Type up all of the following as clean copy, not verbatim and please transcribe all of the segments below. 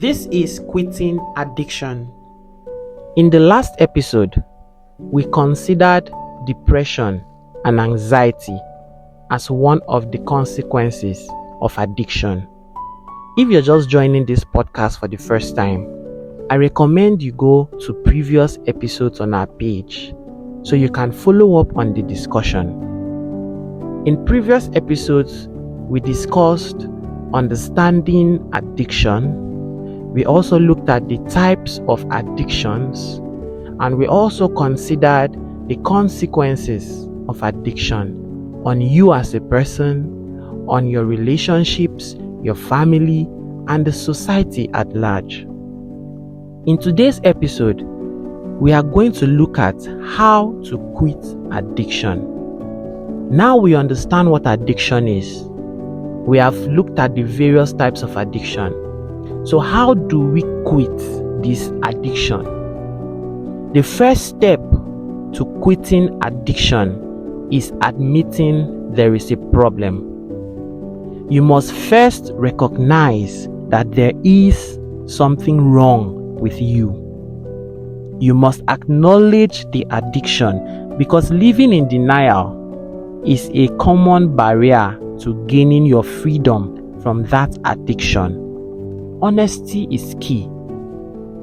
This is Quitting Addiction. In the last episode, we considered depression and anxiety as one of the consequences of addiction. If you're just joining this podcast for the first time, I recommend you go to previous episodes on our page so you can follow up on the discussion. In previous episodes, we discussed understanding addiction. We also looked at the types of addictions, and we also considered the consequences of addiction on you as a person, on your relationships, your family, and the society at large. In today's episode, we are going to look at how to quit addiction. Now we understand what addiction is. We have looked at the various types of addiction. So how do we quit this addiction? The first step to quitting addiction is admitting there is a problem. You must first recognize that there is something wrong with you. You must acknowledge the addiction, because living in denial is a common barrier to gaining your freedom from that addiction. Honesty is key.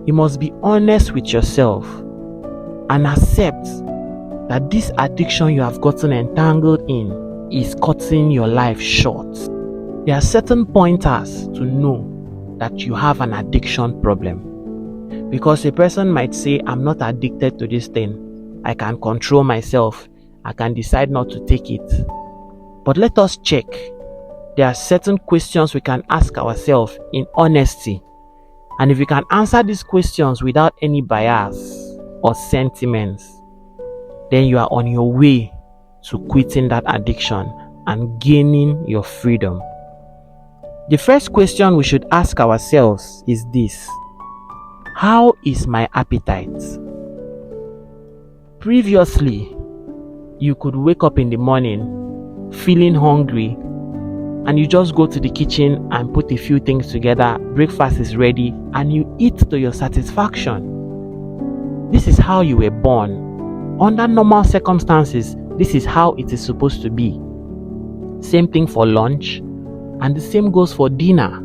You must be honest with yourself and accept that this addiction you have gotten entangled in is cutting your life short. There are certain pointers to know that you have an addiction problem. Because a person might say, I'm not addicted to this thing. I can control myself. I can decide not to take it. But let us check. There are certain questions we can ask ourselves in honesty. And if we can answer these questions without any bias or sentiments, then you are on your way to quitting that addiction and gaining your freedom. The first question we should ask ourselves is this: how is my appetite? Previously, you could wake up in the morning feeling hungry, and you just go to the kitchen and put a few things together, breakfast is ready, and you eat to your satisfaction. This is how you were born. Under normal circumstances, this is how it is supposed to be. Same thing for lunch, and the same goes for dinner.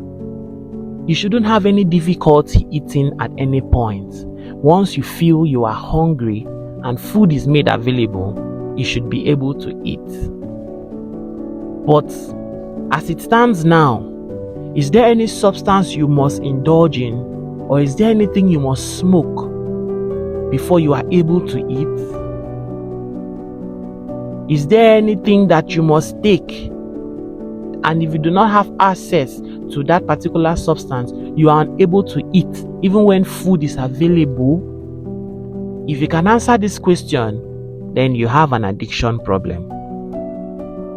You shouldn't have any difficulty eating at any point. Once you feel you are hungry and food is made available, you should be able to eat. But as it stands now, is there any substance you must indulge in, or is there anything you must smoke before you are able to eat? Is there anything that you must take, and if you do not have access to that particular substance, you are unable to eat even when food is available? If you can answer this question, then you have an addiction problem.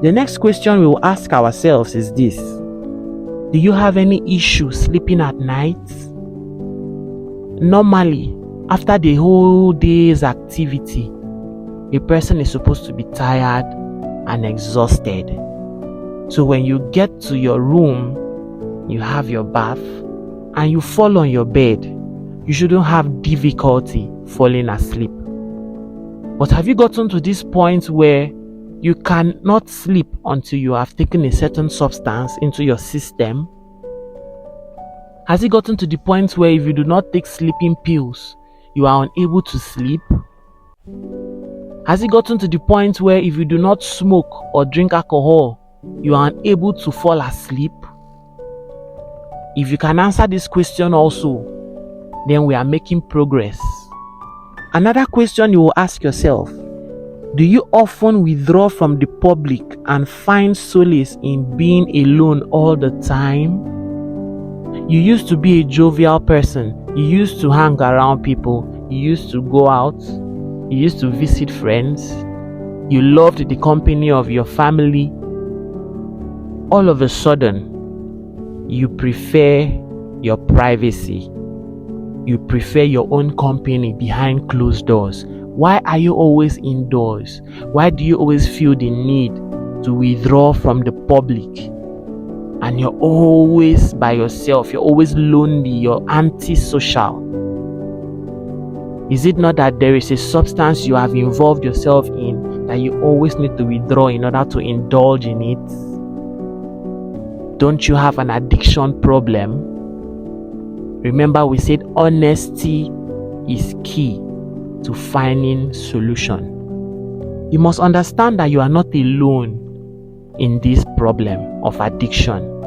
The next question we will ask ourselves is this: do you have any issue sleeping at night? Normally, after the whole day's activity, a person is supposed to be tired and exhausted. So when you get to your room, you have your bath, and you fall on your bed, you shouldn't have difficulty falling asleep. But have you gotten to this point where you cannot sleep until you have taken a certain substance into your system? Has it gotten to the point where if you do not take sleeping pills, you are unable to sleep? Has it gotten to the point where if you do not smoke or drink alcohol, you are unable to fall asleep? If you can answer this question also, then we are making progress. Another question you will ask yourself: do you often withdraw from the public and find solace in being alone all the time? You used to be a jovial person. You used to hang around people. You used to go out. You used to visit friends. You loved the company of your family. All of a sudden, you prefer your privacy. You prefer your own company behind closed doors. Why are you always indoors? Why do you always feel the need to withdraw from the public and you're always by yourself, you're always lonely, you're antisocial? Is it not that there is a substance you have involved yourself in that you always need to withdraw in order to indulge in it? Don't you have an addiction problem? Remember, we said honesty is key to finding solution. You must understand that you are not alone in this problem of addiction.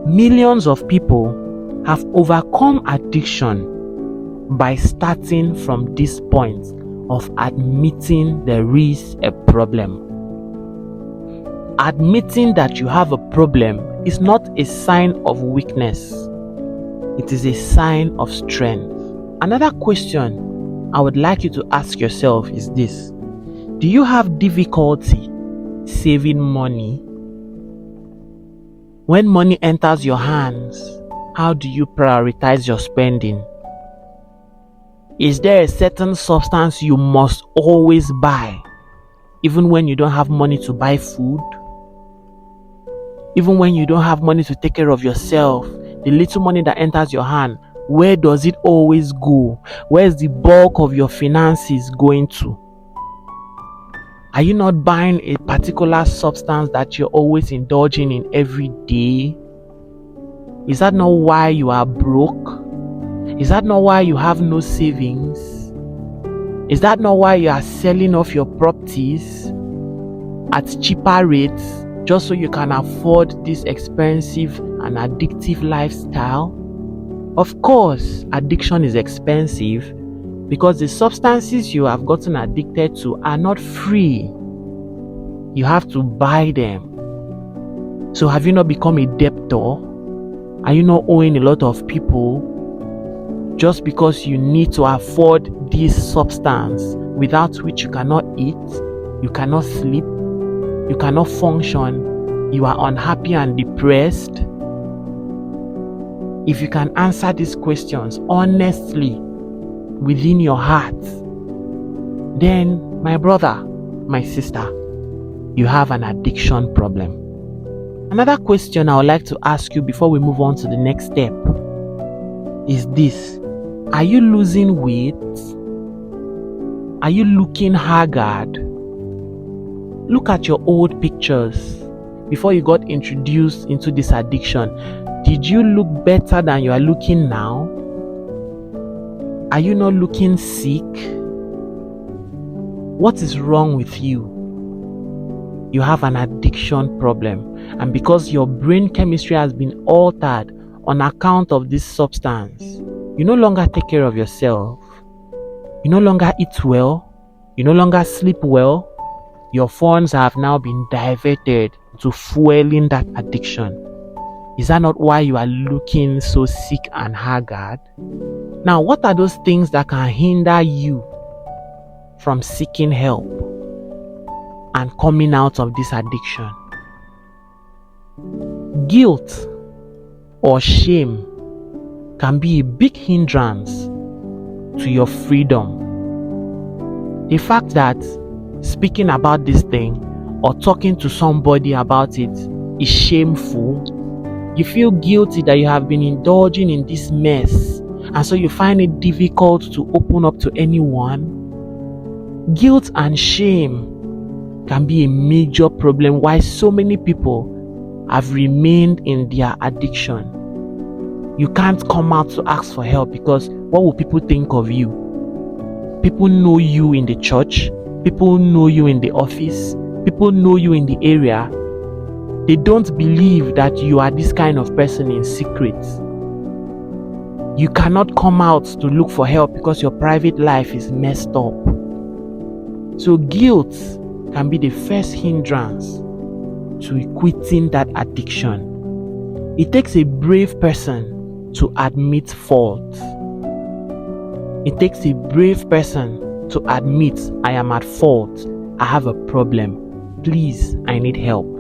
Millions of people have overcome addiction by starting from this point of admitting there is a problem. Admitting that you have a problem is not a sign of weakness. It is a sign of strength. Another question I would like you to ask yourself is this: do you have difficulty saving money? When money enters your hands, how do you prioritize your spending? Is there a certain substance you must always buy, even when you don't have money to buy food? Even when you don't have money to take care of yourself, the little money that enters your hand, where does it always go? Where is the bulk of your finances going to? Are you not buying a particular substance that you're always indulging in every day? Is that not why you are broke? Is that not why you have no savings? Is that not why you are selling off your properties at cheaper rates just so you can afford this expensive and addictive lifestyle? Of course, addiction is expensive because the substances you have gotten addicted to are not free. You have to buy them. So have you not become a debtor? Are you not owing a lot of people just because you need to afford this substance without which you cannot eat, you cannot sleep, you cannot function, you are unhappy and depressed? If you can answer these questions honestly within your heart, then my brother, my sister, you have an addiction problem. Another question I would like to ask you before we move on to the next step is this: are you losing weight? Are you looking haggard? Look at your old pictures before you got introduced into this addiction. Did you look better than you are looking now? Are you not looking sick? What is wrong with you? You have an addiction problem, and because your brain chemistry has been altered on account of this substance, you no longer take care of yourself. You no longer eat well. You no longer sleep well. Your funds have now been diverted to fueling that addiction. Is that not why you are looking so sick and haggard? Now, what are those things that can hinder you from seeking help and coming out of this addiction? Guilt or shame can be a big hindrance to your freedom. The fact that speaking about this thing or talking to somebody about it is shameful. You feel guilty that you have been indulging in this mess, and so you find it difficult to open up to anyone. Guilt and shame can be a major problem why so many people have remained in their addiction. You can't come out to ask for help because what will people think of you? People know you in the church, people know you in the office, people know you in the area. They don't believe that you are this kind of person in secret. You cannot come out to look for help because your private life is messed up. So guilt can be the first hindrance to quitting that addiction. It takes a brave person to admit fault. It takes a brave person to admit, I am at fault. I have a problem. Please, I need help.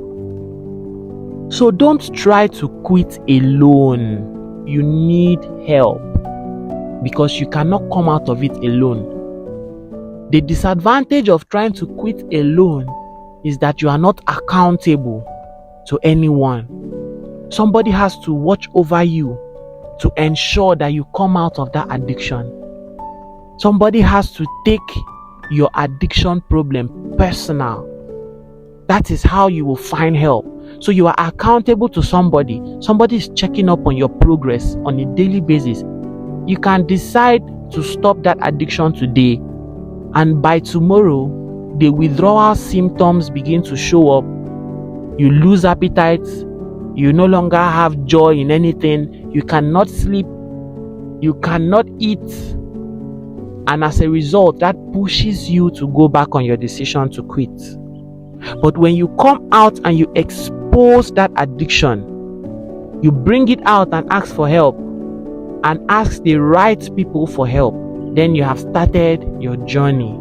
So don't try to quit alone. You need help because you cannot come out of it alone. The disadvantage of trying to quit alone is that you are not accountable to anyone. Somebody has to watch over you to ensure that you come out of that addiction. Somebody has to take your addiction problem personal. That is how you will find help. So you are accountable to somebody. Somebody is checking up on your progress on a daily basis. You can decide to stop that addiction today, and by tomorrow, the withdrawal symptoms begin to show up. You lose appetite. You no longer have joy in anything. You cannot sleep. You cannot eat. And as a result, that pushes you to go back on your decision to quit. But when you come out and you expose that addiction, you bring it out and ask for help, and ask the right people for help, then you have started your journey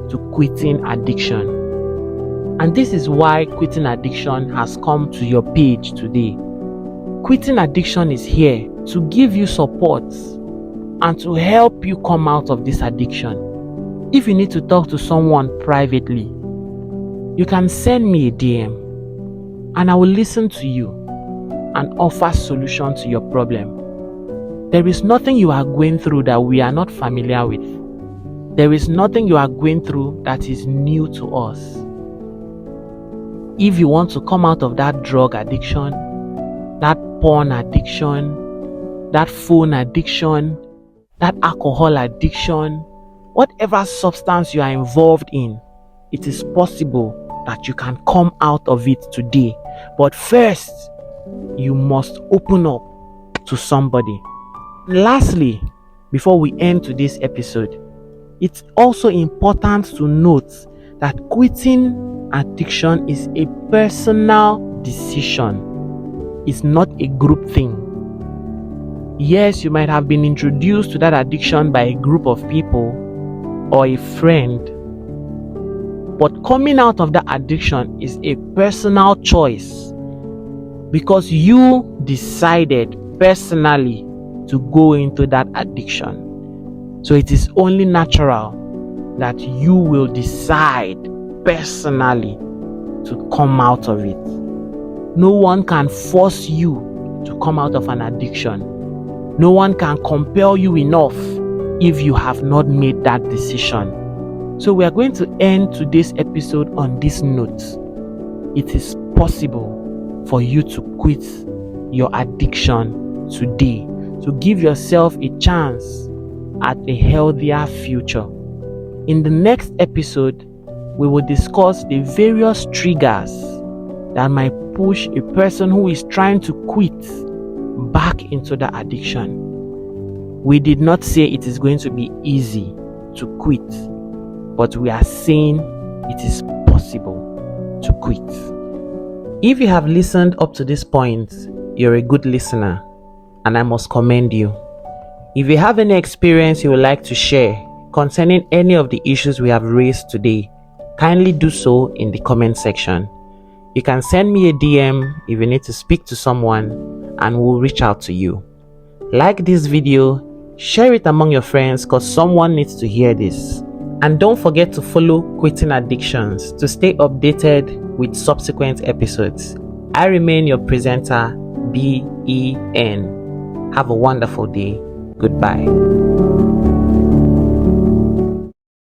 to quitting addiction. And this is why Quitting Addiction has come to your page today. Quitting Addiction is here to give you support and to help you come out of this addiction. If you need to talk to someone privately, you can send me a DM and I will listen to you and offer solution to your problem. There is nothing you are going through that we are not familiar with. There is nothing you are going through that is new to us. If you want to come out of that drug addiction, that porn addiction, that phone addiction, that alcohol addiction, whatever substance you are involved in, it is possible that you can come out of it today. But first, you must open up to somebody. Lastly, before we end today's episode, it's also important to note that quitting addiction is a personal decision. It's not a group thing. Yes, you might have been introduced to that addiction by a group of people or a friend, but coming out of that addiction is a personal choice because you decided personally to go into that addiction. So it is only natural that you will decide personally to come out of it. No one can force you to come out of an addiction. No one can compel you enough if you have not made that decision. So we are going to end today's episode on this note. It is possible for you to quit your addiction today, to give yourself a chance at a healthier future. In the next episode, we will discuss the various triggers that might push a person who is trying to quit back into the addiction. We did not say it is going to be easy to quit, but we are saying it is possible to quit. If you have listened up to this point, you're a good listener, and I must commend you. If you have any experience you would like to share concerning any of the issues we have raised today, kindly do so in the comment section. You can send me a DM if you need to speak to someone, and we'll reach out to you. Like this video, share it among your friends because someone needs to hear this. And don't forget to follow Quitting Addictions to stay updated with subsequent episodes. I remain your presenter, BEN. Have a wonderful day. Goodbye.